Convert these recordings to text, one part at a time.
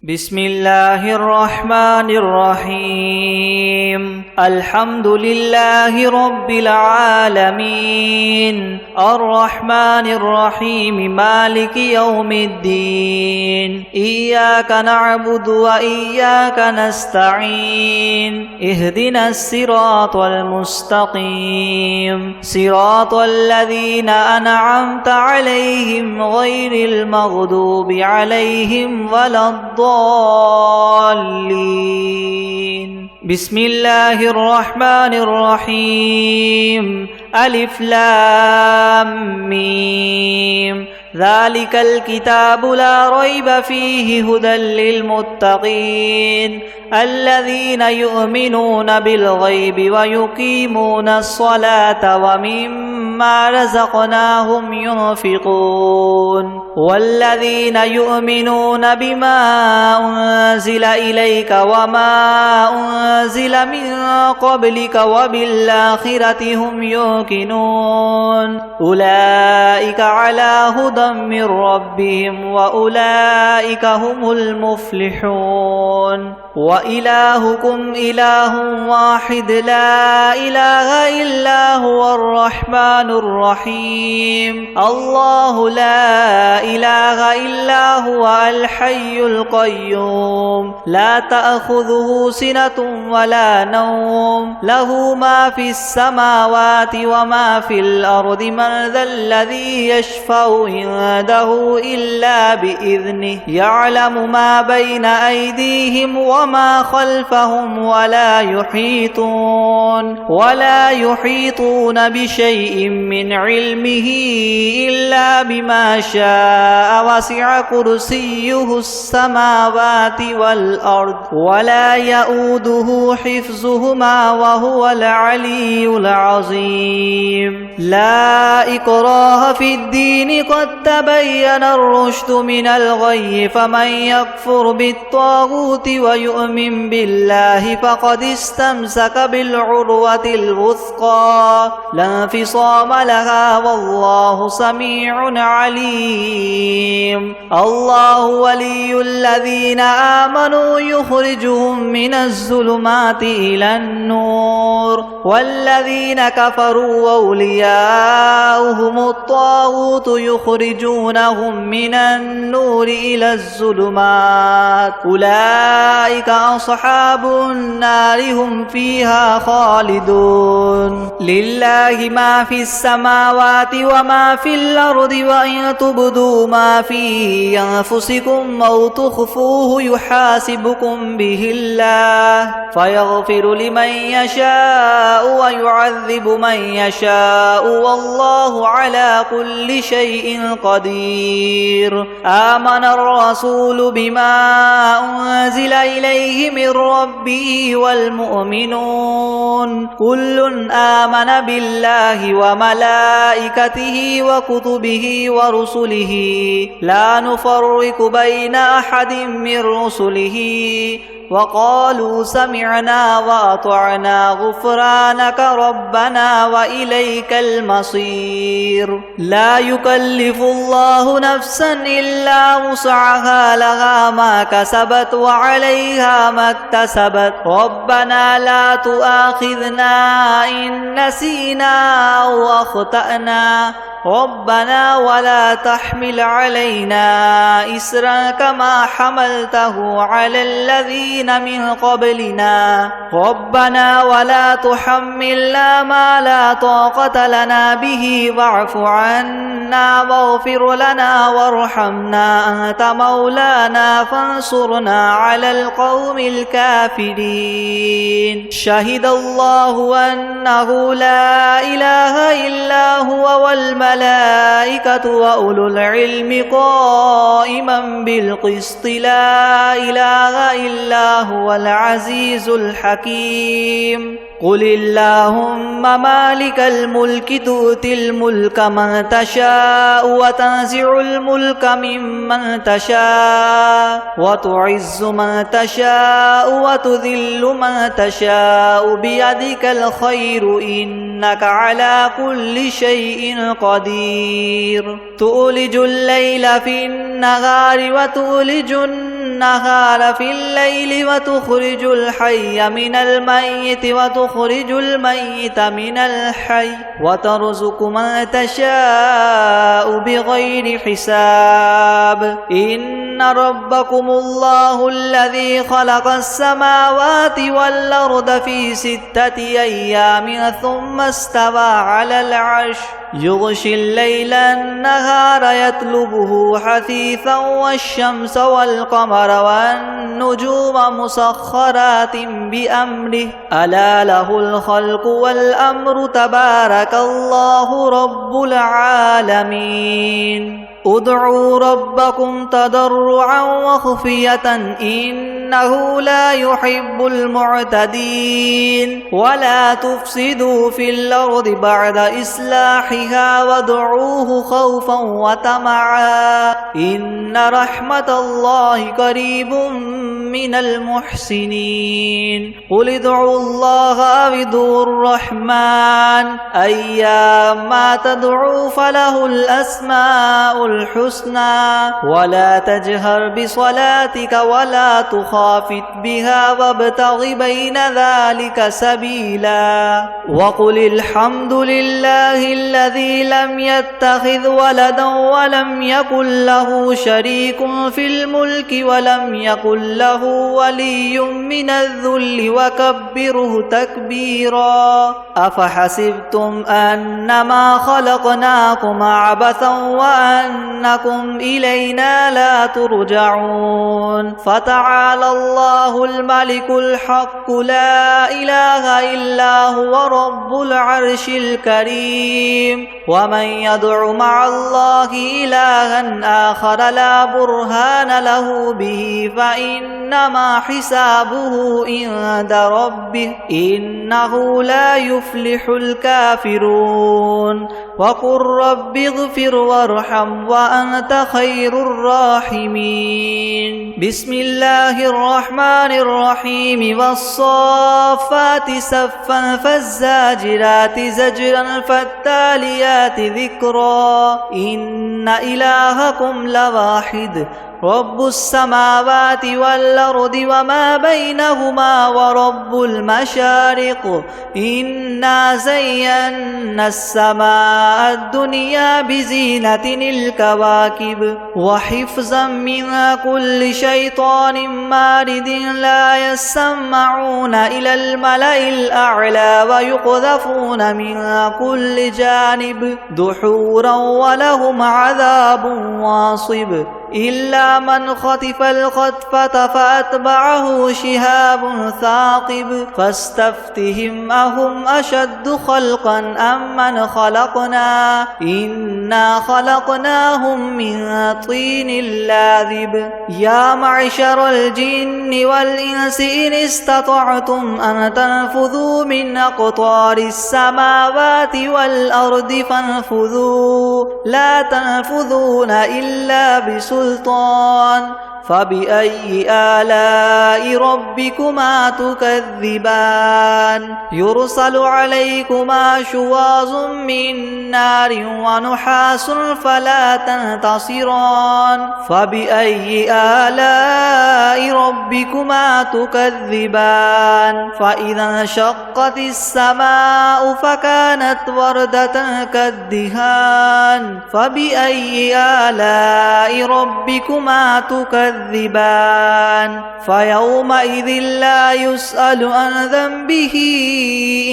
بسم الله الرحمن الرحيم الحمد لله رب العالمين الرحمن الرحيم مالك يوم الدين إياك نعبد وإياك نستعين اهدنا الصراط المستقيم صراط الذين أنعمت عليهم غير المغضوب عليهم ولا الضالين. بسم الله الرحمن الرحيم ألف لام ميم ذلك الكتاب لا ريب فيه هدى للمتقين الذين يؤمنون بالغيب ويقيمون الصلاة ومما رزقناهم ينفقون والذين يؤمنون بما أنزل إليك وما أنزل من قبلك وبالآخرة هم يوقنون أولئك على هدى من ربهم وأولئك هم المفلحون وإلهكم إله واحد لا إله إلا هو الرحمن الرحيم الله لا إله إلا هو الحي القيوم لا تأخذه سنة ولا نوم له ما في السماوات وما في الأرض من ذا الذي يشفع عنده إلا بإذنه يعلم ما بين أيديهم وما خلفهم ولا يحيطون بشيء من علمه إلا بما شاء وسع كرسيه السماوات والأرض ولا يؤوده حفظهما وهو العلي العظيم لا إكراه في الدين قد تبين الرشد من الغي فمن يكفر بالطاغوت ويؤمن بالله فقد استمسك بالعروة الوثقى لا انفصام لها والله سميع عليم الله ولي الذين آمنوا يخرجهم من الظلمات إلى النور والذين كفروا أولياؤهم الطاغوت يخرجونهم من النور إلى الظلمات أولئك أصحاب النار هم فيها خالدون لله ما في السماوات وما في الأرض وإن تبدوا ما في أنفسكم أو تخفوه يحاسبكم به الله فيغفر لمن يشاء ويعذب من يشاء والله على كل شيء قدير آمن الرسول بما أنزل إليه من ربه والمؤمنون كل آمن بالله وملائكته وكتبه ورسله لا نفرق بين أحد من رسله وقالوا سمعنا وأطعنا غفرانك ربنا وإليك المصير لا يكلف الله نفسا إلا وسعها لها ما كسبت وعليها ما اكتسبت ربنا لا تؤاخذنا إن نسينا أو أخطأنا ربنا ولا تحمل علينا إسرا كما حملته على الذين من قبلنا ربنا ولا تحملنا ما لا طاقة لنا به واعف عنا واغفر لنا وارحمنا أنت مولانا فانصرنا على القوم الكافرين شهد الله أنه لا إله إلا هو والملائكة وأولو العلم قائما بالقسط لا إله إلا هو العزيز الحكيم قل اللهم مالك الملك تؤتي الملك من تشاء وتنزع الملك ممن تشاء وتعز من تشاء وتذل من تشاء بيدك الخير إنك على كل شيء قدير تولج الليل في النهار وتولج النهار في الليل وتخرج الحي من الميت وتخرج الميت من الحي وترزق من تشاء بغير حساب إن ربكم الله الذي خلق السماوات والأرض في 6 أيام ثم استوى على العرش يغشي الليل النهار يطلبه حثيثا والشمس والقمر والنجوم مسخرات بأمره ألا له الخلق والأمر تبارك الله رب العالمين ادعوا ربكم تضرعا وخفية إنه لا يحب المعتدين ولا تفسدوا في الأرض بعد إصلاحها وادعوه خوفا وطمعا إن رحمة الله قريب من المحسنين قل ادعوا الله أو ادعوا الرحمن أيما تدعوا فله الأسماء الحسنى ولا تجهر بصلاتك ولا تخافت بها وابتغ بين ذلك سبيلا وقل الحمد لله الذي لم يتخذ ولدا ولم يكن له شريك في الملك ولم يكن له ولي من الذل وكبره تكبيرا أفحسبتم أنما خلقناكم عبثا وأنكم إلينا لا ترجعون فتعالى الله الملك الحق لا إله إلا هو رب العرش الكريم ومن يدع مع الله إلها آخر لا برهان له به فإنما حسابه عند ربه إنه لا يفلح الكافرون وقل رب اغفر وارحم وأنت خير الراحمين بسم الله الرحمن الرحيم والصافات صفا فالزاجرات زجرا فالتاليات ذكرا إن إلهكم لواحد رب السماوات والأرض وما بينهما ورب المشارق إنا زينا السماء الدنيا بزينة الكواكب وحفظا من كل شيطان مارد لا يسمعون إلى الملأ الأعلى ويقذفون من كل جانب دحورا ولهم عذاب واصب إلا من خطف الخطفة فأتبعه شهاب ثاقب فاستفتهم أهم أشد خلقا أم من خلقنا إنا خلقناهم من طين لاذب يا معشر الجن والإنس إن استطعتم أن تنفذوا من أقطار السماوات والأرض فانفذوا لا تنفذون إلا بسلطان فبأي آلاء ربكما تكذبان يرسل عليكما شواظ من نار ونحاس فلا تنتصران فبأي آلاء ربكما تكذبان فإذا انشقت السماء فكانت وردة كالدهان فبأي آلاء ربكما تكذبان فيومئذ لا يسأل عن ذنبه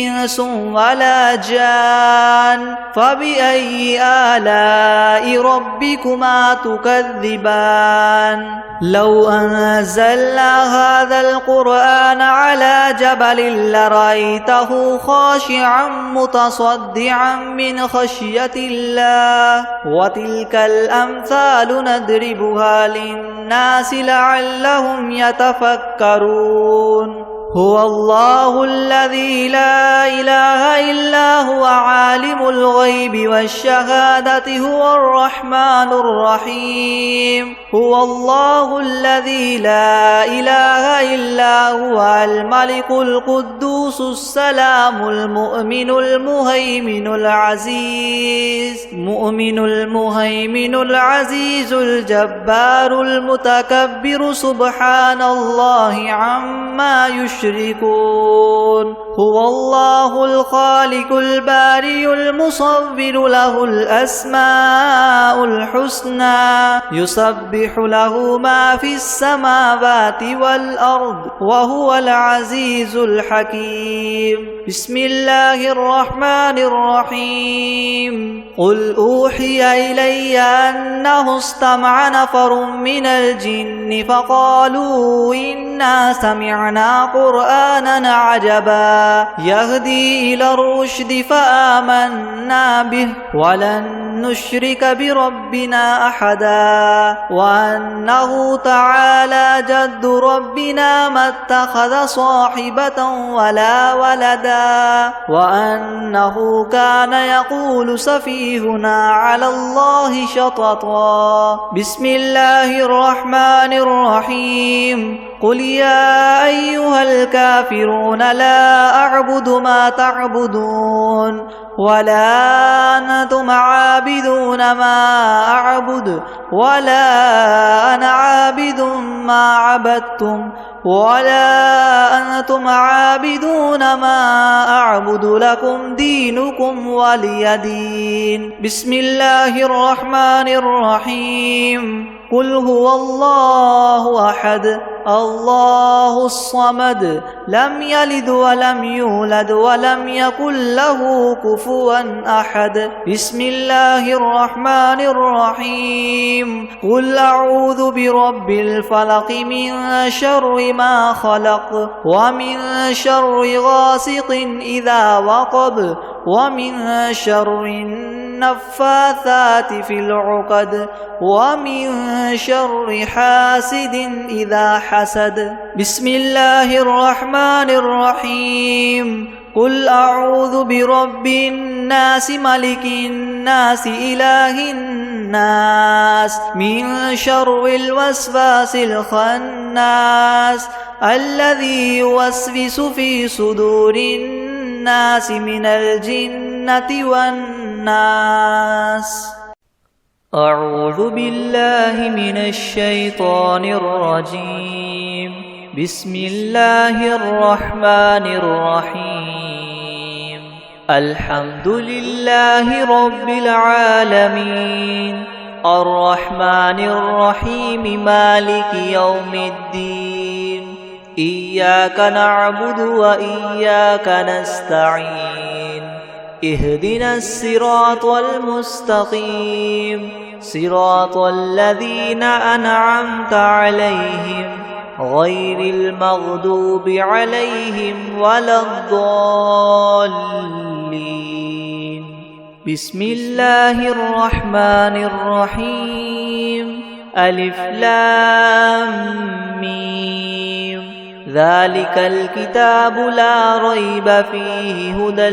إنس ولا جان فبأي آلاء ربكما تكذبان لو أنزلنا هذا القرآن على جبل لرأيته خاشعا متصدعا من خشية الله وتلك الأمثال نضربها للناس لعلهم يتفكرون هو الله الذي لا إله إلا هو عالم الغيب والشهادة هو الرحمن الرحيم هو الله الذي لا إله إلا هو الملك القدوس السلام المؤمن المهيمن العزيز الجبار المتكبر سبحان الله عما يشركون هو الله الخالق البارئ المصور له الأسماء الحسنى يسبح له ما في السماوات والأرض وهو العزيز الحكيم بسم الله الرحمن الرحيم قل أوحي إلي أنه استمع نفر من الجن فقالوا إنا سمعنا قرآنا عجبا يهدي إلى الرشد فآمنا به ولن نشرك بربنا أحدا وأنه تعالى جد ربنا ما اتخذ صاحبة ولا ولدا وأنه كان يقول سفيهنا على الله شططا بسم الله الرحمن الرحيم قل يا أيها الكافرون لا أعبد ما تعبدون ولا أنتم عابدون ما أعبد ولا أنا عابد ما عبدتم ولا أنتم عابدون ما أعبد لكم دينكم ولي دين بسم الله الرحمن الرحيم قل هو الله أحد الله الصمد لم يلد ولم يولد ولم يكن له كفوا أحد بسم الله الرحمن الرحيم قل أعوذ برب الفلق من شر ما خلق ومن شر غاسق إذا وقب ومن شر النفاثات في العقد ومن شر حاسد إذا حسد بسم الله الرحمن الرحيم قل أعوذ برب الناس ملك الناس إله الناس من شر الوسواس الخناس الذي يوسوس في صدور الناس من الجنة والناس أعوذ بالله من الشيطان الرجيم بسم الله الرحمن الرحيم الحمد لله رب العالمين الرحمن الرحيم مالك يوم الدين إياك نعبد وإياك نستعين اهدنا الصراط المستقيم صراط الذين أنعمت عليهم غير المغضوب عليهم ولا الضالين بسم الله الرحمن الرحيم ألف لام ميم ذلك الكتاب لا ريب فيه هدى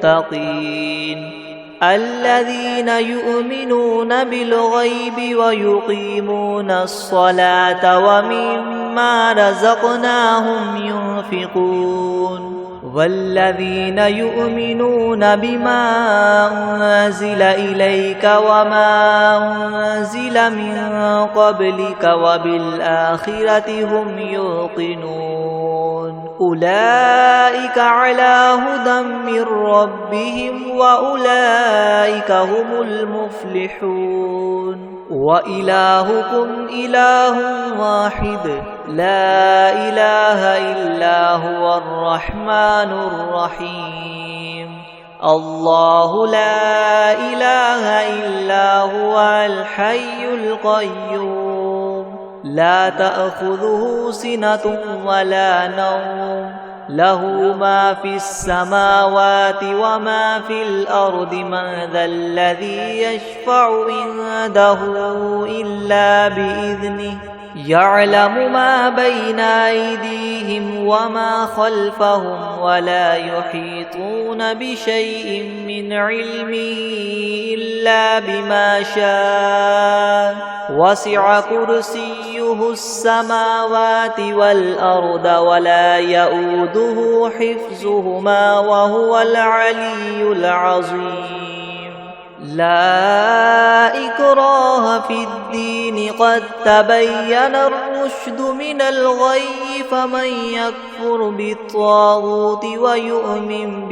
للمتقين الذين يؤمنون بالغيب ويقيمون الصلاة ومما رزقناهم ينفقون والذين يؤمنون بما أنزل إليك وما أنزل من قبلك وبالآخرة هم يوقنون أولئك على هدى من ربهم وأولئك هم المفلحون وإلهكم إله واحد لا إله إلا هو الرحمن الرحيم الله لا إله إلا هو الحي القيوم لا تأخذه سنة ولا نوم له ما في السماوات وما في الأرض من ذا الذي يشفع عنده إلا بإذنه يعلم ما بين أيديهم وما خلفهم ولا يحيطون بشيء من علمه إلا بما شاء وسع كرسيه السماوات والأرض ولا يؤوده حفظهما وهو العلي العظيم لا إكراه في الدين قد تبين الرشد من الغي فمن يكفر بالطاغوت ويؤمن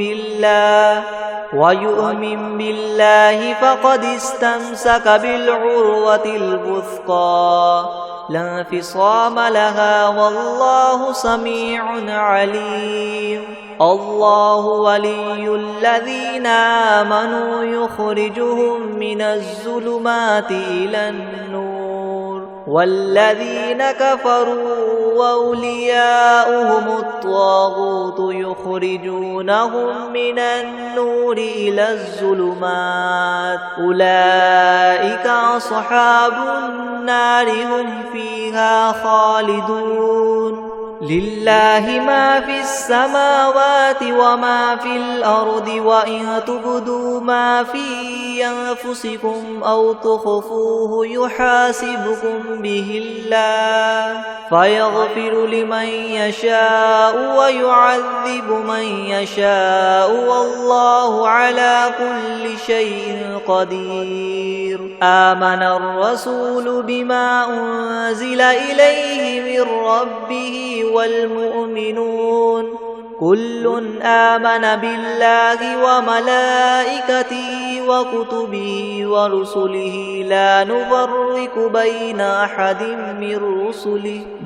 بالله فقد استمسك بالعروة الوثقى لا انفصام لها والله سميع عليم الله ولي الذين آمنوا يخرجهم من الظلمات إلى النور والذين كفروا وأولياؤهم الطاغوت يخرجونهم من النور إلى الظلمات أولئك أصحاب النار هم فيها خالدون لله ما في السماوات وما في الأرض وإن تبدوا ما في أنفسكم أو تخفوه يحاسبكم به الله فيغفر لمن يشاء ويعذب من يشاء والله على كل شيء قدير آمن الرسول بما أنزل إليه من ربه والمؤمنون كل آمن بالله وملائكته وكتبه ورسله لا نفرق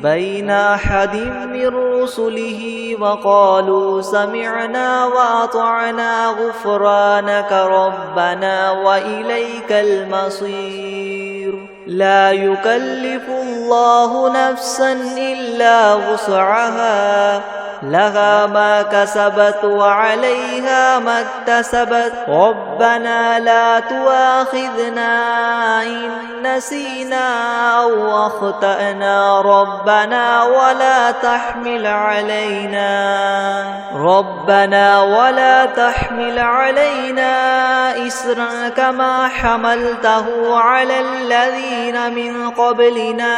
بين أحد من رسله وقالوا سمعنا وأطعنا غفرانك ربنا وإليك المصير لا يكلف الله نفسا إلا وسعها لها ما كسبت وعليها ما اكتسبت ربنا لا تؤاخذنا إن نسينا أو أخطأنا ربنا ولا تحمل علينا إسرا كما حملته على الذين من قبلنا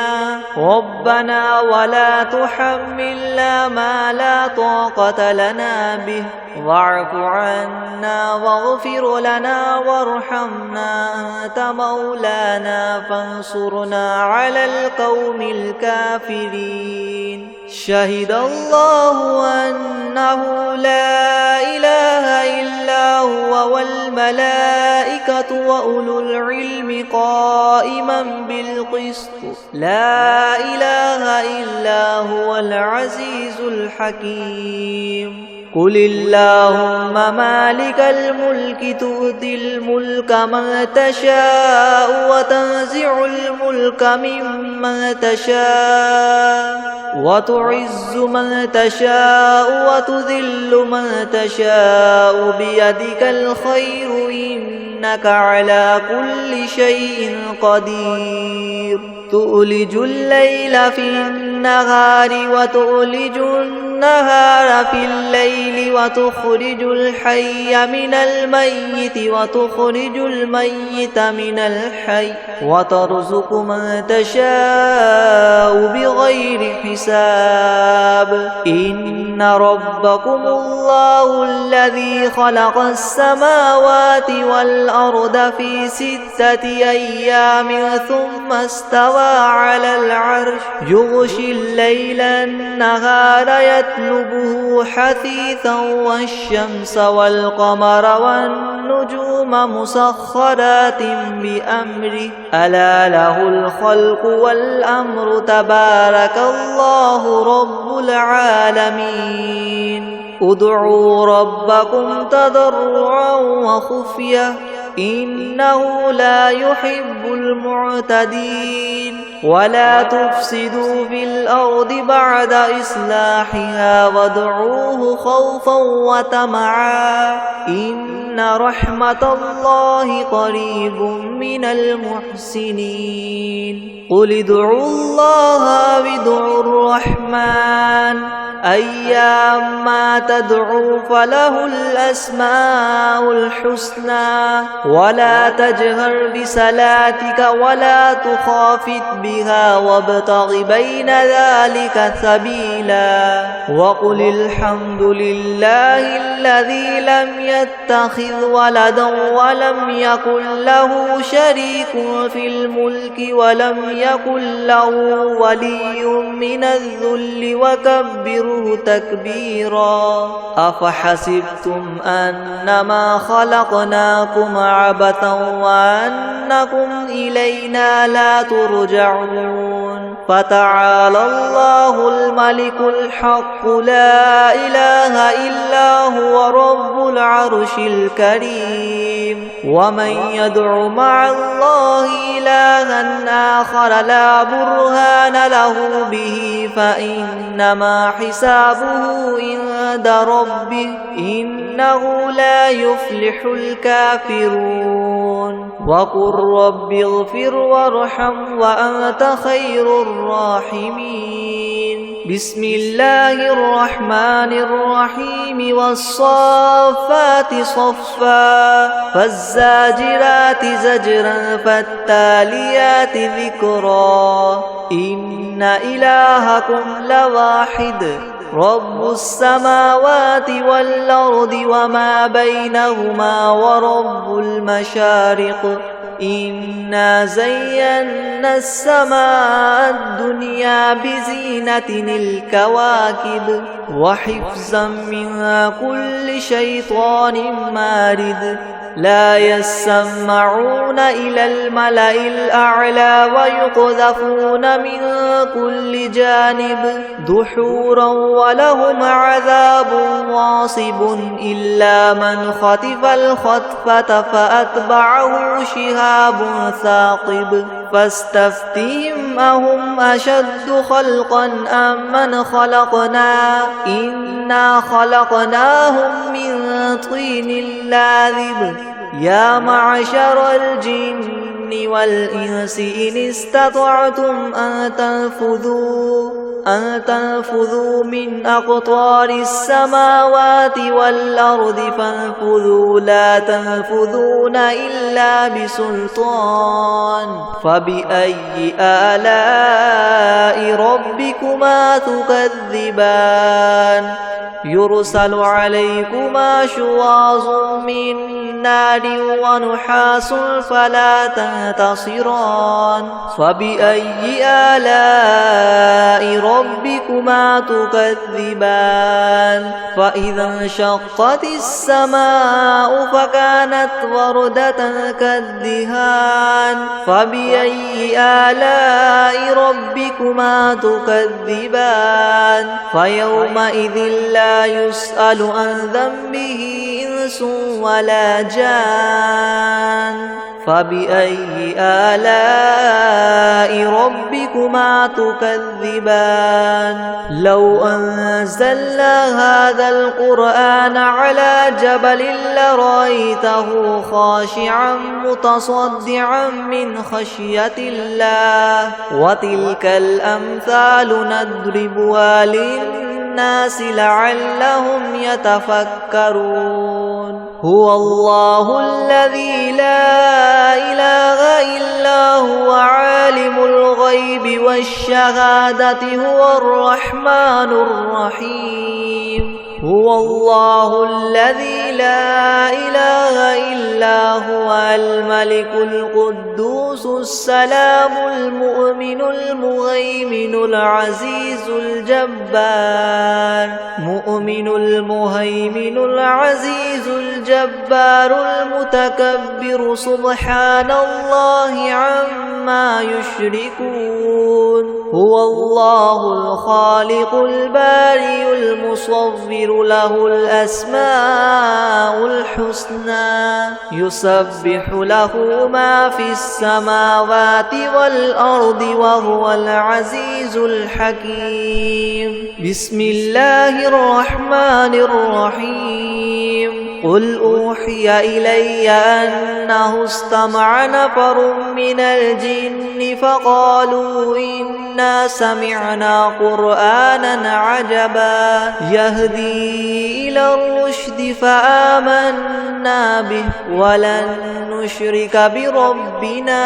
ربنا ولا تحملنا ما لا طاقة لنا به واعف عنا واغفر لنا وارحمنا أنت مولانا فانصرنا على القوم الكافرين شهد الله أنه لا إله إلا هو والملائكة وأولو العلم قائما بالقسط لا إله إلا هو العزيز الحكيم قل اللهم مالك الملك تؤتي الملك من تشاء وتنزع الملك ممن تشاء وتعز من تشاء وتذل من تشاء بيدك الخير إنك على كل شيء قدير تؤلج الليل في النهار وتؤلج النهار في الليل وتخرج الحي من الميت وتخرج الميت من الحي وترزق من تشاء بغير حساب إن ربكم الله الذي خلق السماوات والأرض في 6 أيام ثم استوى على العرش يغشي الليل النهار يطلبه حثيثا والشمس والقمر والنجوم مسخرات بأمره ألا له الخلق والأمر تبارك الله رب العالمين ادعوا ربكم تضرعا وخفية إنه لا يحب المعتدين ولا تفسدوا في الأرض بعد إصلاحها وادعوه خوفا وطمعا إن رحمة الله قريب من المحسنين قل ادعوا الله أو ادعوا الرحمن أيما تدعوا فله الأسماء الحسنى ولا تجهر بصلاتك ولا تخافت بها وابتغ بين ذلك سبيلا وقل الحمد لله الذي لم يتخذ ولدا ولم يكن له شريك في الملك ولم يكن له ولي من الذل وكبره تكبيرا أفحسبتم أنما خلقناكم عبثا وأنكم إلينا لا ترجعون فتعالى الله الملك الحق لا إله إلا هو رب العرش الكريم ومن يدع مع الله إلها آخر لا برهان له به فإنما حسابه عند ربه إنه لا يفلح الكافرون وقل رب اغفر وارحم وأنت خير الراحمين بسم الله الرحمن الرحيم والصافات صفا فالزاجرات زجرا فالتاليات ذكرا إن إلهكم لواحد رب السماوات والأرض وما بينهما ورب المشارق إنا زينا السماء الدنيا بزينة الكواكب وحفظا من كل شيطان مارد لا يسمعون إلى الملأ الأعلى ويقذفون من كل جانب دحورا ولهم عذاب واصب إلا من خطف الخطفة فأتبعه شهاب ثاقب فاستفتهم أهم أشد خلقا أم من خلقنا إنا خلقناهم من طين لاذب يا معشر الجن والإنس إن استطعتم أن تنفذوا من أقطار السماوات والأرض فانفذوا لا تنفذون إلا بسلطان فبأي آلاء ربكما تكذبان يرسل عليكما شواظ من نار ونحاس فلا تنتصران فبأي آلاء ربكما تكذبان فإذا انشقت السماء فكانت وردة كالدهان فبأي آلاء ربكما تكذبان فيومئذ لا يسأل عن ذنبه إنس ولا جان فبأي آلاء ربكما تكذبان لو أنزلنا هذا القرآن على جبل لرأيته خاشعا متصدعا من خشية الله وتلك الأمثال نضربها للناس لعلهم يتفكرون هو الله الذي لا إله إلا هو عالم الغيب والشهادة هو الرحمن الرحيم هو الله الذي لا إله إلا هو الملك القدوس السلام المؤمن المهيمن العزيز الجبار مؤمن المهيمن العزيز الجبار المتكبر سبحان الله عما يشركون هو الله الخالق البارئ المصور له الأسماء الحسنى يسبح له ما في السماوات والأرض وهو العزيز الحكيم بسم الله الرحمن الرحيم قل أوحي إلي أنه استمع نفر من الجن فقالوا إنا سمعنا قرآنا عجبا يهدي إلى الرشد فآمنا به ولن نشرك بربنا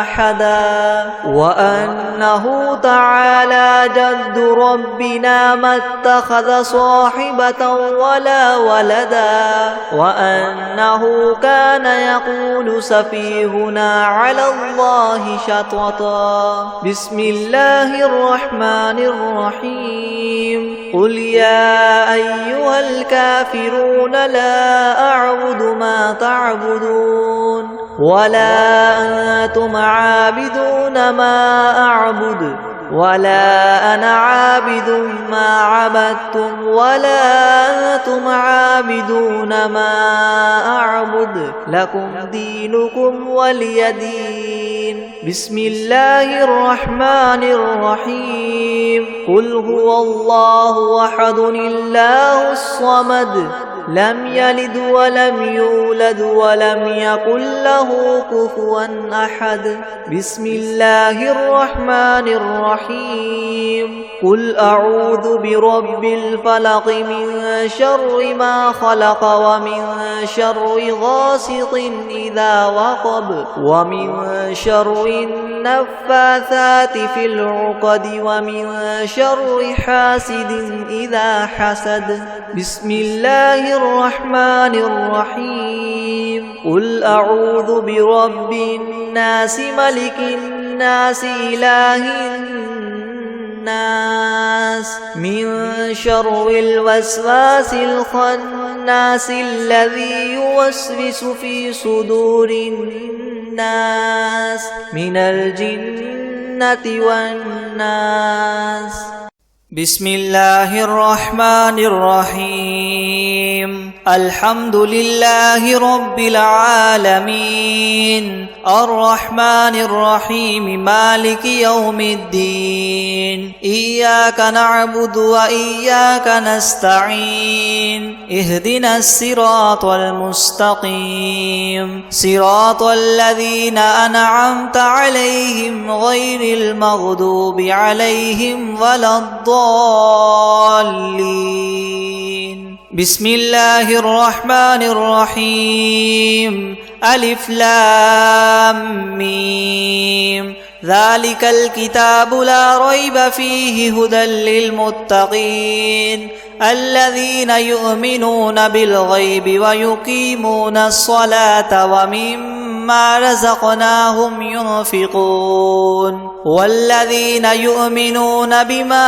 أحدا وأنه تعالى جد ربنا ما اتخذ صاحبة ولا ولدا وأنه كان يقول سفيهنا على الله شططا بسم الله الرحمن الرحيم قل يا أيها الكافرون لا أعبد ما تعبدون ولا أنتم عابدون ما أعبد ولا أنا عابد ما عبدتم ولا أنتم عابدون ما أعبد لكم دينكم ولي دين بسم الله الرحمن الرحيم قل هو الله أحد الله الصمد لم يلد ولم يولد ولم يكن له كفوا أحد بسم الله الرحمن الرحيم قل أعوذ برب الفلق من شر ما خلق ومن شر غاسق إذا وقب ومن شر النفاثات في العقد ومن شر حاسد إذا حسد بسم الله الرحمن الرحيم قل أعوذ برب الناس ملك الناس إله الناس من شر الوسواس الخناس الذي يوسوس في صدور الناس من الجنة والناس بسم الله الرحمن الرحيم الحمد لله رب العالمين الرحمن الرحيم مالك يوم الدين إياك نعبد وإياك نستعين اهدنا الصراط المستقيم صراط الذين أنعمت عليهم غير المغضوب عليهم ولا الضالين بسم الله الرحمن الرحيم ألف لام ميم ذلك الكتاب لا ريب فيه هدى للمتقين الذين يؤمنون بالغيب ويقيمون الصلاة ومما رزقناهم ينفقون والذين يؤمنون بما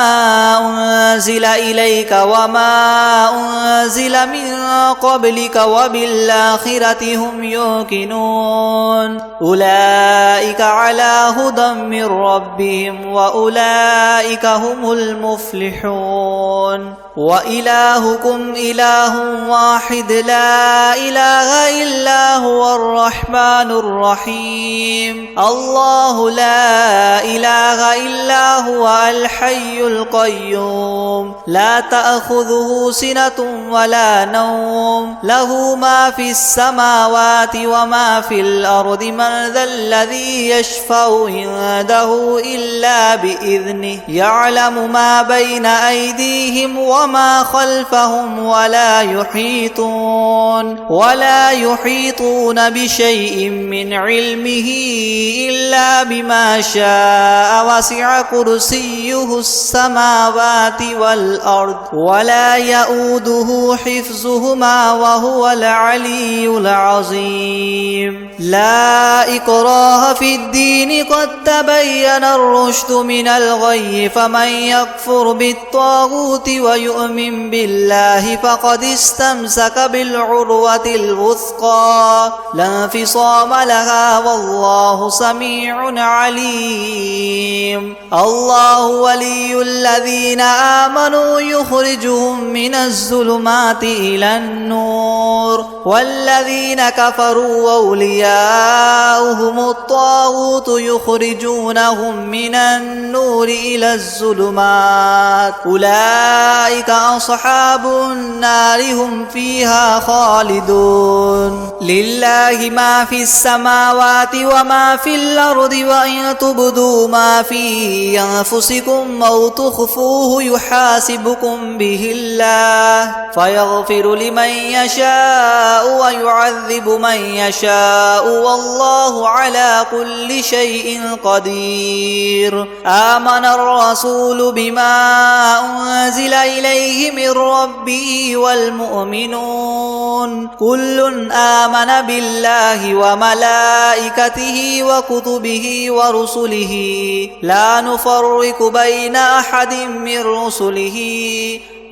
أنزل إليك وما أنزل من قبلك وبالآخرة هم يوقنون أولئك على هدى من ربهم وأولئك هم المفلحون وإلهكم إله واحد لا إله إلا هو الرحمن الرحيم الله لا إله إلا هو الحي القيوم لا تأخذه سنة ولا نوم له ما في السماوات وما في الأرض من ذا الذي يشفع عنده إلا بإذنه يعلم ما بين أيديهم وما خلفهم ولا يحيطون بشيء من علمه إلا بما شاء وسع كرسيه السماوات والأرض ولا يؤوده حفظهما وهو العلي العظيم لا إكراه في الدين قد تبين الرشد من الغي فمن يكفر بالطاغوت ويؤمن بالله فقد استمسك بالعروة الوثقى لا انفصام لها والله سميع عليم حكيم الله ولي الذين آمنوا يخرجهم من الظلمات إلى النور والذين كفروا أولياؤهم الطاغوت يخرجونهم من النور إلى الظلمات أولئك أصحاب النار هم فيها خالدون لله ما في السماوات وما في الأرض وإن تبدوا ما في أنفسكم أو تخفوه يحاسبكم به الله فيغفر لمن يشاء ويعذب من يشاء والله على كل شيء قدير آمن الرسول بما أنزل إليه من ربه والمؤمنون كل آمن بالله وملائكته وكتبه ورسله لا نفرق بين أحد من رسله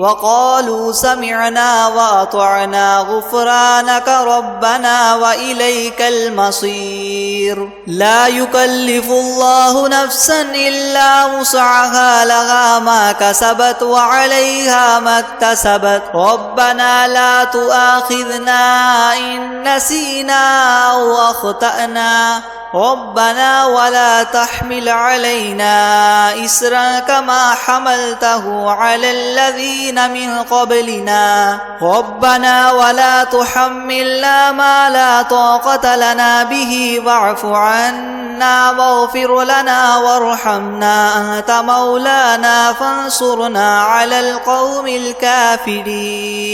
وقالوا سمعنا وأطعنا غفرانك ربنا وإليك المصير لا يكلف الله نفسا إلا وسعها لها ما كسبت وعليها ما اكتسبت ربنا لا تؤاخذنا إن نسينا أو أخطأنا ربنا ولا تحمل علينا إسرا كما حملته على الذين من قبلنا ربنا ولا تحملنا ما لا طاقة لنا به واعف عنا واغفر لنا وارحمنا أنت مولانا فانصرنا على القوم الكافرين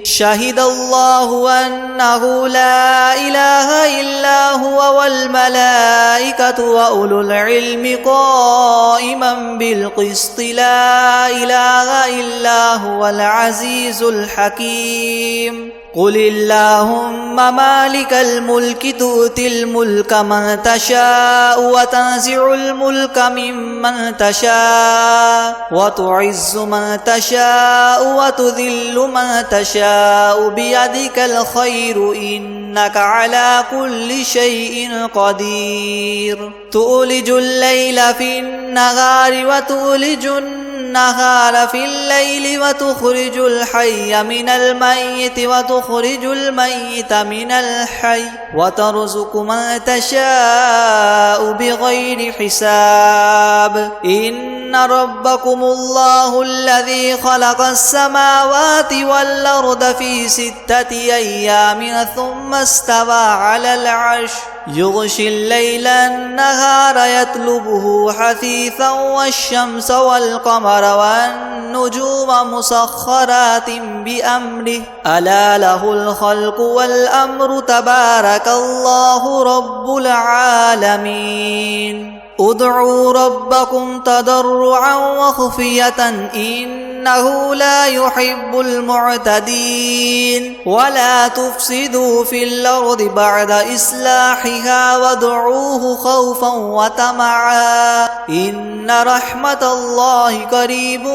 شهد الله أنه لا إله إلا هو والملائكة وأولو العلم قائما بالقسط لا إله إلا هو العزيز الحكيم قل اللهم مالك الملك تؤتي الملك من تشاء وتنزع الملك ممن تشاء وتعز من تشاء وتذل من تشاء بيدك الخير إنك على كل شيء قدير تولج الليل في النهار وتولج النهار في الليل وتخرج الحي من الميت وتخرج الميت من الحي وترزق من تشاء بغير حساب إن ربكم الله الذي خلق السماوات والأرض في 6 أيام ثم استوى على العرش يغشي الليل النهار يطلبه حثيثا والشمس والقمر والنجوم مسخرات بأمره ألا له الخلق والأمر تبارك الله رب العالمين ادعوا ربكم تضرعا وخفية إنه لا يحب المعتدين ولا تفسدوا في الأرض بعد إصلاحها وادعوه خوفا وطمعا إن رحمة الله قريب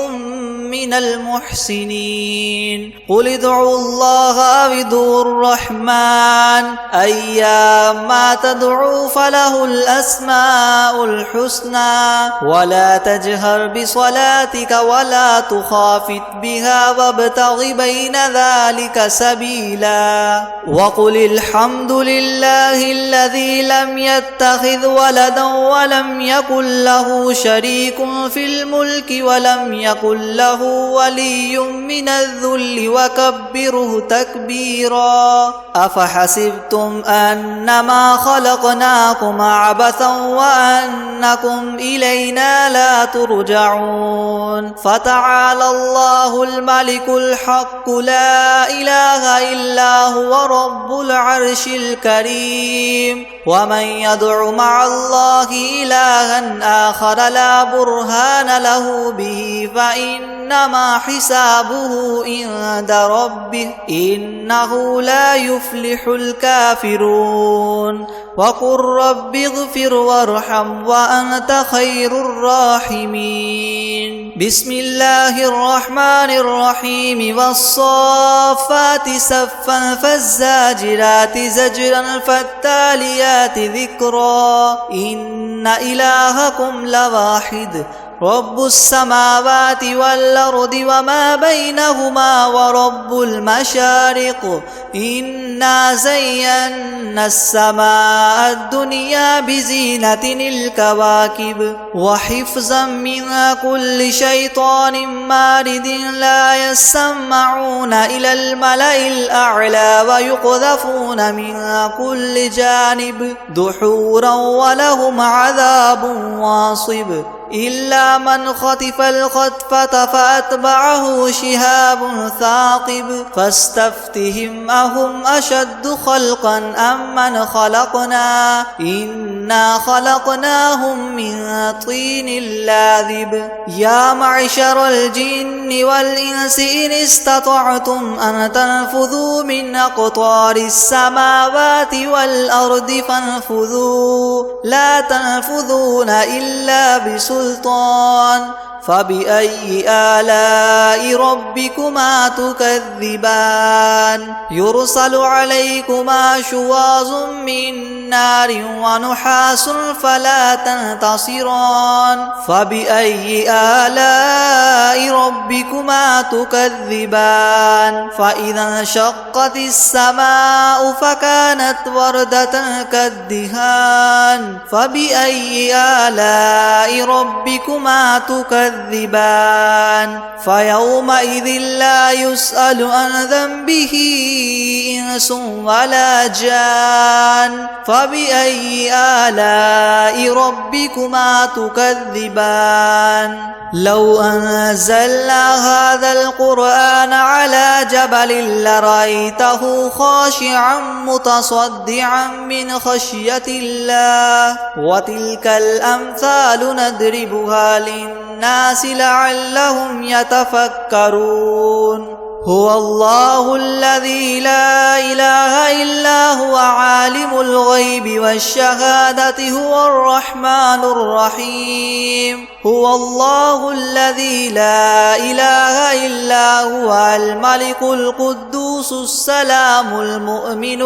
من المحسنين قل ادعوا الله أو ادعوا الرحمن أيما تدعوا فله الأسماء الحسنى ولا تجهر بصلاتك ولا تخافت بها وابتغ بين ذلك سبيلا وقل الحمد لله الذي لم يتخذ ولدا ولم يكن له شريك في الملك ولم يكن له ولي من الذل وكبره تكبيرا أفحسبتم أنما خلقناكم عبثا وأنكم إلينا لا ترجعون فتعالى الله الملك الحق لا إله إلا هو رب العرش الكريم ومن يدع مع الله إلها آخر لا برهان له به فإنما حسابه عند ربه إنه لا يفلح الكافرون وقل رب اغفر وارحم وأنت خير الراحمين بسم الله الرحمن الرحيم والصافات صفا فالزاجرات زجرا فالتاليات الآيات ذكرا إن إلهكم لواحد رب السماوات والأرض وما بينهما ورب المشارق إنا زينا السماء الدنيا بزينة الكواكب وحفظا من كل شيطان مارد لا يسمعون إلى الملأ الأعلى ويقذفون من كل جانب دحورا ولهم عذاب واصب إلا من خطف الخطفة فأتبعه شهاب ثاقب فاستفتهم أهم أشد خلقا أم من خلقنا إنا خلقناهم من طين لاذب يا معشر الجن والإنس إن استطعتم أن تنفذوا من أقطار السماوات والأرض فانفذوا لا تنفذون إلا بسلطان فبأي آلاء ربكما تكذبان يرسل عليكما شواظ من نار ونحاس فلا تنتصران فبأي آلاء ربكما تكذبان فإذا انشقت السماء فكانت وردة كالدهان فبأي آلاء ربكما تكذبان فيومئذ لا يسأل عن ذنبه إنس ولا جان فبأي آلاء ربكما تكذبان لو أنزلنا هذا القرآن على جبل لرأيته خاشعا متصدعا من خشية الله وتلك الأمثال نضربها للناس لعلهم يتفكرون هو الله الذي لا إله إلا هو عالم الغيب والشهادة هو الرحمن الرحيم هو الله الذي لا إله إلا هو الملك القدوس السلام المؤمن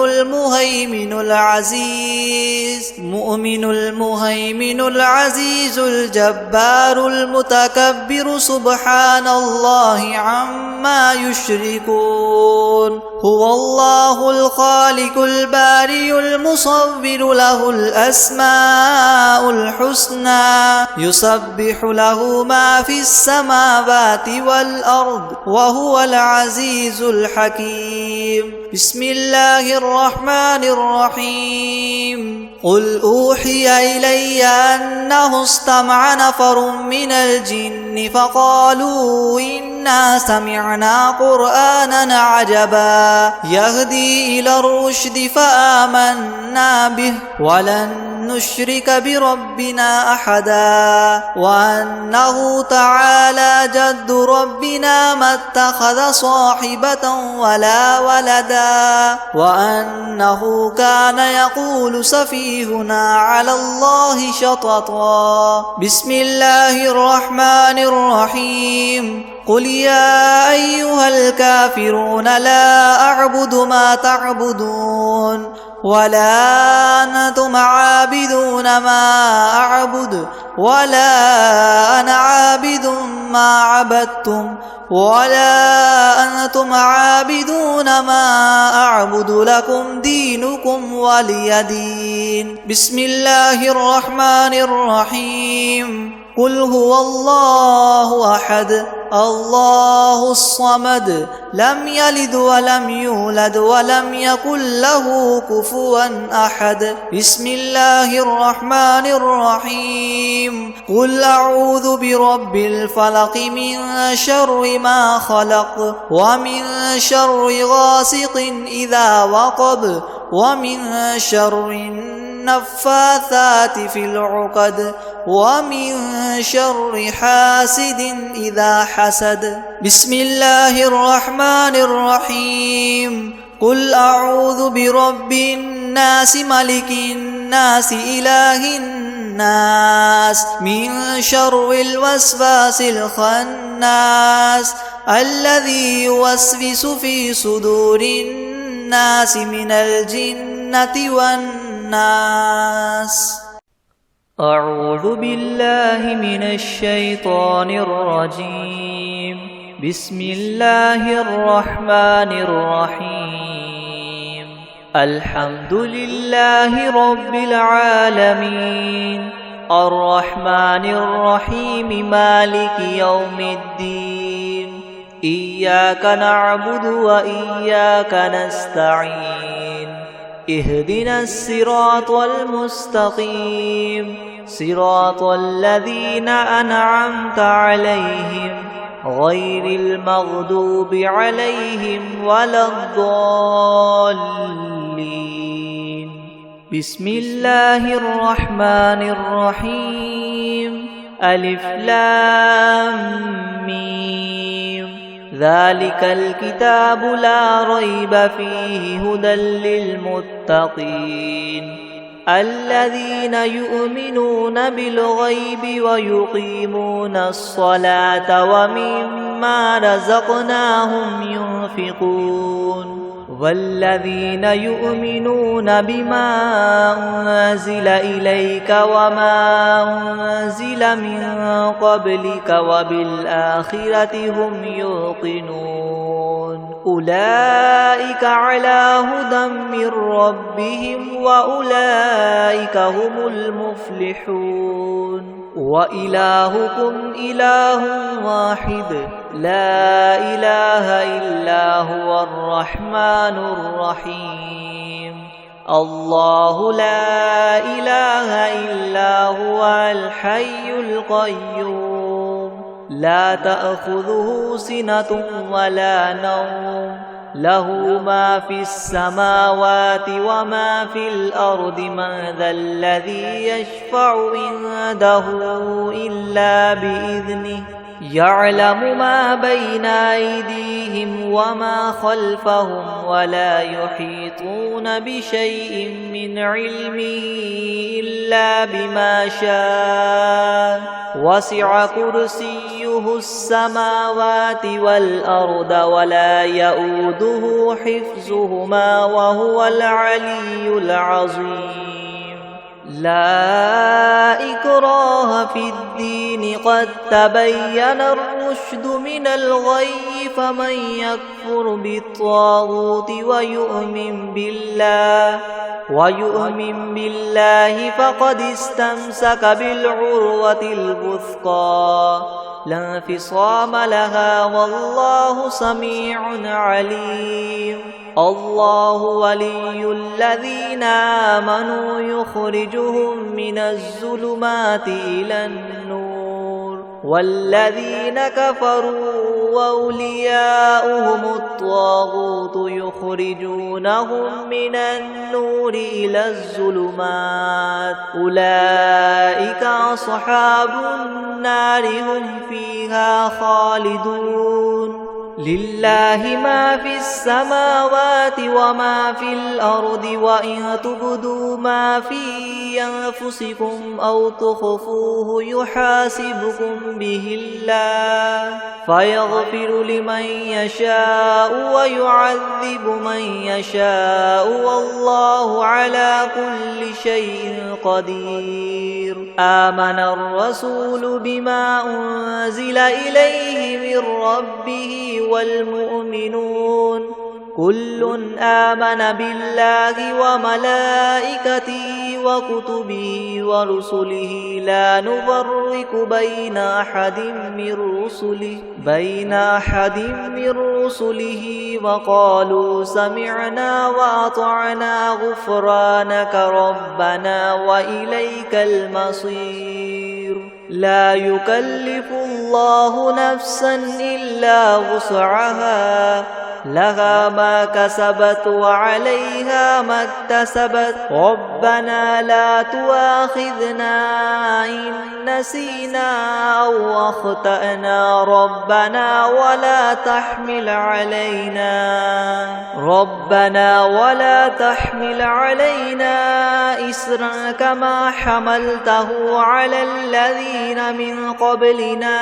المهيمن العزيز الجبار المتكبر سبحان الله عما يشركون هو الله الخالق البارئ المصور له الأسماء الحسنى يسبح له ما في السماوات والأرض وهو العزيز الحكيم بسم الله الرحمن الرحيم قل أوحي إلي أنه استمع نفر من الجن فقالوا إنا سمعنا قرآنا عجبا يهدي إلى الرشد فآمنا به ولن نشرك بربنا أحدا وأنه تعالى جد ربنا ما اتخذ صاحبة ولا ولدا وأنه كان يقول سفيهنا على الله شططا بسم الله الرحمن الرحيم قل يا أيها الكافرون لا أعبد ما تعبدون ولا أنتم عابدون ما أعبد ولا أنا عابد ما عبدتم ولا أنتم عابدون ما أعبد لكم دينكم ولي دين بسم الله الرحمن الرحيم قل هو الله أحد الله الصمد لم يلد ولم يولد ولم يكن له كفوا أحد بسم الله الرحمن الرحيم قل أعوذ برب الفلق من شر ما خلق ومن شر غاسق إذا وقب ومن شر النفاثات في العقد ومن شر حاسد إذا حسد بسم الله الرحمن الرحيم قل أعوذ برب الناس ملك الناس إله الناس من شر الوسواس الخناس الذي يوسوس في صدور الناس من الجنة والناس الناس. أعوذ بالله من الشيطان الرجيم. بسم الله الرحمن الرحيم. الحمد لله رب العالمين الرحمن الرحيم مالك يوم الدين. إياك نعبد وإياك نستعين. اهدنا الصراط المستقيم صراط الذين أنعمت عليهم غير المغضوب عليهم ولا الضالين. بسم الله الرحمن الرحيم. ألف لام ميم. ذلك الكتاب لا ريب فيه هدى للمتقين الذين يؤمنون بالغيب ويقيمون الصلاة ومما رزقناهم ينفقون والذين يؤمنون بما أنزل إليك وما أنزل من قبلك وبالآخرة هم يوقنون أولئك على هدى من ربهم وأولئك هم المفلحون. وإلهكم إله واحد لا إله إلا هو الرحمن الرحيم. الله لا إله إلا هو الحي القيوم لا تأخذه سنة ولا نوم له ما في السماوات وما في الأرض. من ذا الذي يشفع عنده إلا بإذنه يعلم ما بين أيديهم وما خلفهم ولا يحيطون بشيء من علمه إلا بما شاء. وسع كرسيه السماوات والأرض ولا يؤوده حفظهما وهو العلي العظيم. لا إكراه في الدين قد تبين الرشد من الغي فمن يكفر بالطاغوت ويؤمن بالله فقد استمسك بالعروة الوثقى لا انفصام لها والله سميع عليم. الله ولي الذين آمنوا يخرجهم من الظلمات إلى النور والذين كفروا وأولياؤهم الطاغوت يخرجونهم من النور إلى الظلمات أولئك أصحاب النار هم فيها خالدون. لله ما في السماوات وما في الأرض وإن تبدوا ما في أنفسكم أو تخفوه يحاسبكم به الله فيغفر لمن يشاء ويعذب من يشاء والله على كل شيء قدير. آمن الرسول بما أنزل إليه من ربه والمؤمنون كل آمن بالله وملائكته وكتبه ورسله لا نفرق بين أحد من رسله وقالوا سمعنا وأطعنا غفرانك ربنا وإليك المصير. لا يكلف الله نفسا إلا وسعها لها ما كسبت وعليها ما اكتسبت ربنا لا تؤاخذنا إن نسينا أو أخطأنا ربنا ولا تحمل علينا إسرا كما حملته على الذين من قبلنا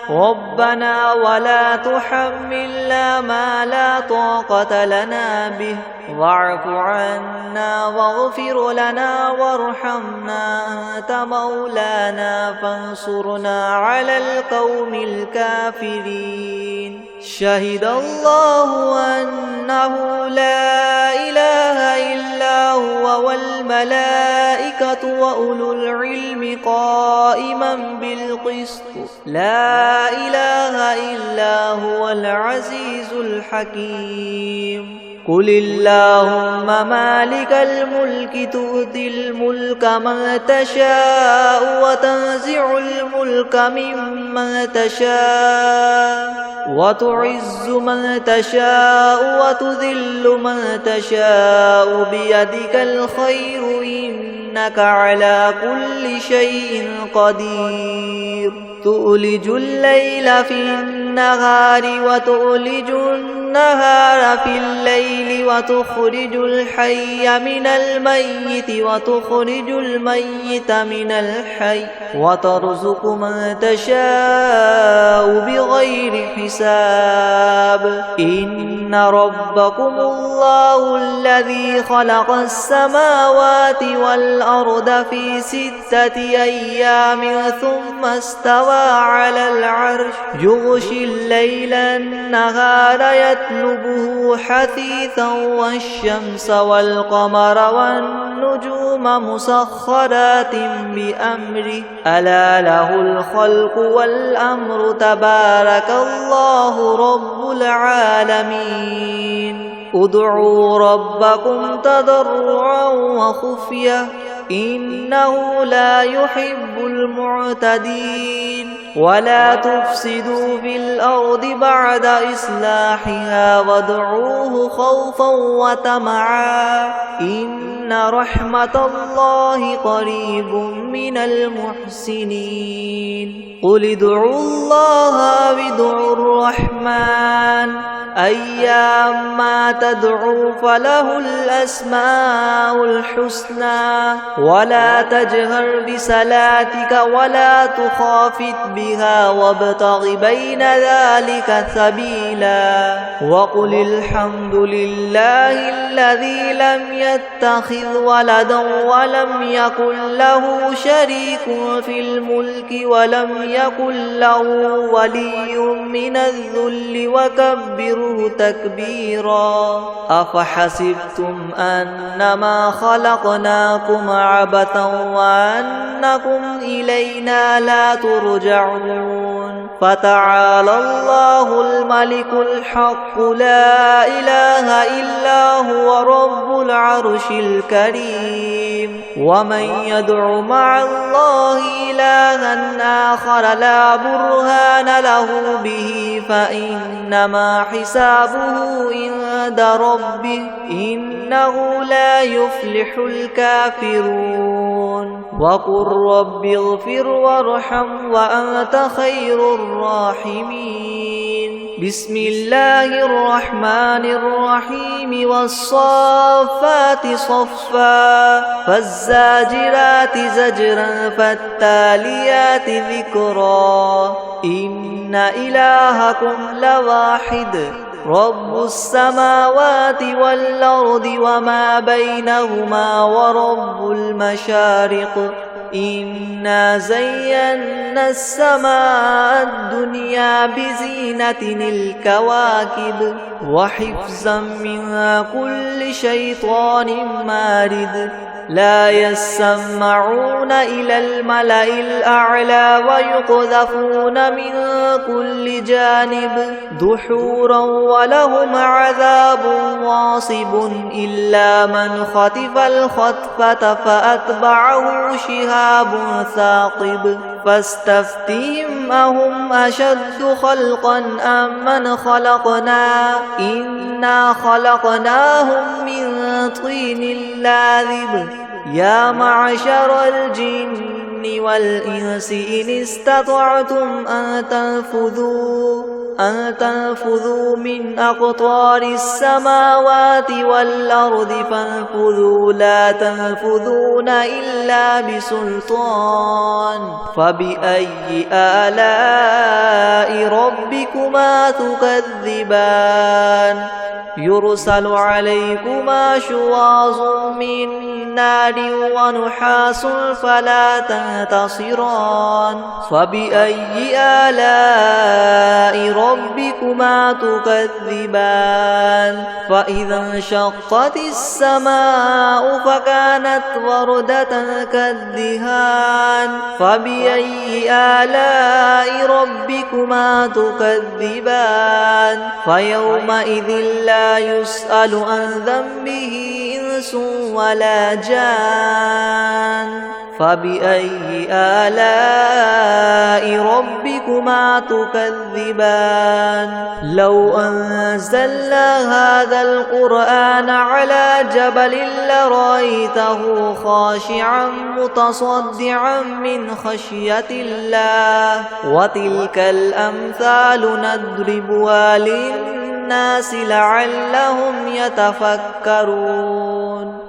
ربنا ولا تحملنا ما لا لا طاقة لنا به واعف عنا واغفر لنا وارحمنا أنت مولانا فانصرنا على القوم الكافرين شهد الله أنه لا إله إلا هو والملائكة وأولو العلم قائما بالقسط لا إله إلا هو العزيز الحكيم قل اللهم مالك الملك تؤتي الملك من تشاء وتنزع الملك ممن تشاء وتعز من تشاء وتذل من تشاء بيدك الخير إنك على كل شيء قدير تؤلج الليل في النهار وتؤلج النهار في الليل وتخرج الحي من الميت وتخرج الميت من الحي وترزق من تشاء بغير حساب إن ربكم الله الذي خلق السماوات والأرض في 6 أيام ثم استوى على العرش يغشي الليل النهار يطلبه حثيثا والشمس والقمر والنجوم مسخرات بأمره ألا له الخلق والأمر تبارك الله رب العالمين ادعوا ربكم تضرعا وخفية إنه لا يحب المعتدين ولا تفسدوا في الأرض بعد إصلاحها وادعوه خوفا وطمعا إن رحمة الله قريب من المحسنين قل ادعوا الله وادعوا الرحمن أيما تدعوا فله الأسماء الحسنى ولا تجهر بصلاتك ولا تخافت بها وابتغ بين ذلك سبيلا وقل الحمد لله الذي لم يتخذ ولدا ولم يكن له شريك في الملك ولم يكن له ولي من الذل وكبره تكبيرا أفحسبتم أنما خلقناكم عبثا وأنكم إلينا لا ترجعون فتعالى الله الملك الحق لا إله إلا هو رب العرش الكريم ومن يدع مع الله إلها آخر لا برهان له به فإنما حسابه عند ربه إنه لا يفلح الكافرون وقل رب اغفر وارحم وأنت خير الراحمين بسم الله الرحمن الرحيم والصافات صفا فالزاجرات زجرا فالتاليات ذكرا إن إلهكم لواحد رب السماوات والأرض وما بينهما ورب المشارق إنا زينا السماء الدنيا بزينة الكواكب وحفظا من كل شيطان مارد لا يسمعون إلى الملأ الأعلى ويقذفون من كل جانب دحورا ولهم عذاب واصب إلا من خطف الخطفة فأتبعه شهاب ثاقب فاستفتهم أهم أشد خلقا أم من خلقنا إنا خلقناهم من طين لاذب يا معشر الجن والإنس إن استطعتم أن تنفذوا من أقطار السماوات والأرض فانفذوا لا تنفذون إلا بسلطان فبأي آلاء ربكما تكذبان يرسل عليكما شواظ من نار ونحاس فلا تنتصران فبأي آلاء ربكما تكذبان فإذا انشقت السماء فكانت وردة كالدهان فبأي آلاء ربكما تكذبان فيومئذ لا يسأل عن ذنبه إنس ولا جان فبأي آلاء ربكما تكذبان لو أنزلنا هذا القرآن على جبل لرأيته خاشعا متصدعا من خشية الله وتلك الأمثال نضربها للناس لعلهم يتفكرون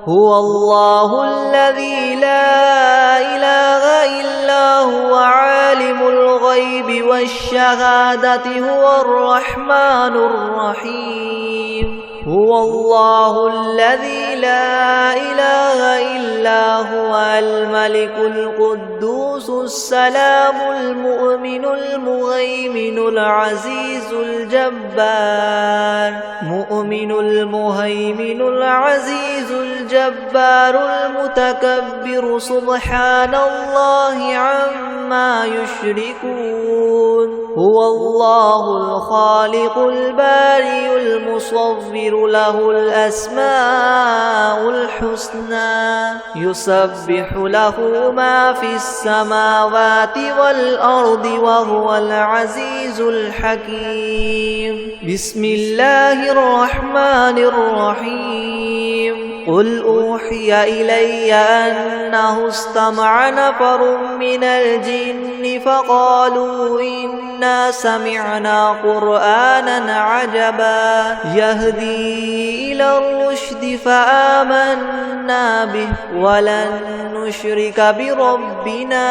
هو الله الذي لا إله إلا هو عالم الغيب والشهادة هو الرحمن الرحيم هو الله الذي لا إله إلا هو الملك القدوس السلام المؤمن المهيمن العزيز الجبار مؤمن المهيمن العزيز الجبار المتكبر سبحان الله عما يشركون هو الله الخالق البارئ المصور له الأسماء الحسنى يسبح له ما في السماوات والأرض وهو العزيز الحكيم بسم الله الرحمن الرحيم قل أوحي إلي أنه استمع نفر من الجن فقالوا إنا سمعنا قرآنا عجبا يهدي إلى الرشد فآمنا به ولن نشرك بربنا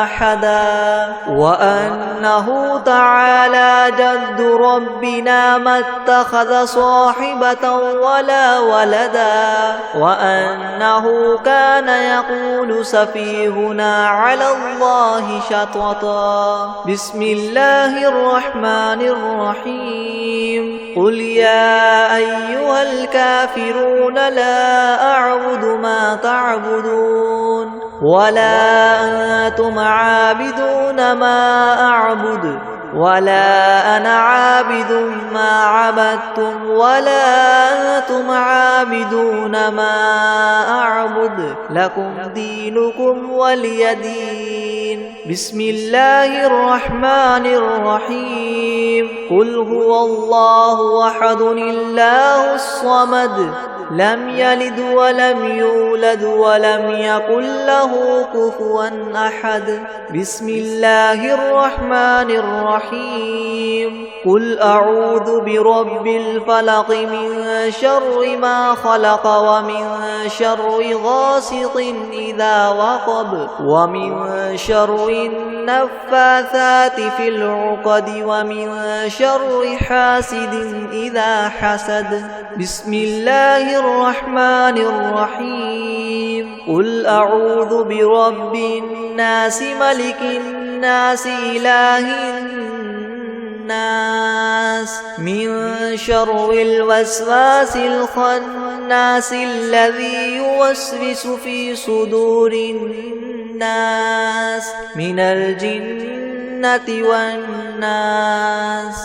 أحدا وأنه تعالى جد ربنا ما اتخذ صاحبة ولا ولدا وأنه كان يقول سفيهنا على الله شططا بسم الله الرحمن الرحيم قل يا أيها الكافرون لا أعبد ما تعبدون ولا أنتم عابدون ما أعبد ولا أنا عابد ما عبدتم ولا أنتم عابدون ما أعبد لكم دينكم ولي دين بسم الله الرحمن الرحيم قل هو الله أحد الله الصمد لم يلد ولم يولد ولم يكن له كفوا أحد بسم الله الرحمن الرحيم قل أعوذ برب الفلق من شر ما خلق ومن شر غاسق إذا وقب ومن شر النفاثات في العقد ومن شر حاسد إذا حسد بسم الله الرحمن الرحيم قل أعوذ برب الناس ملك الناس إله الناس من شر الوسواس الخناس الذي يوسوس في صدور الناس من الجنة والناس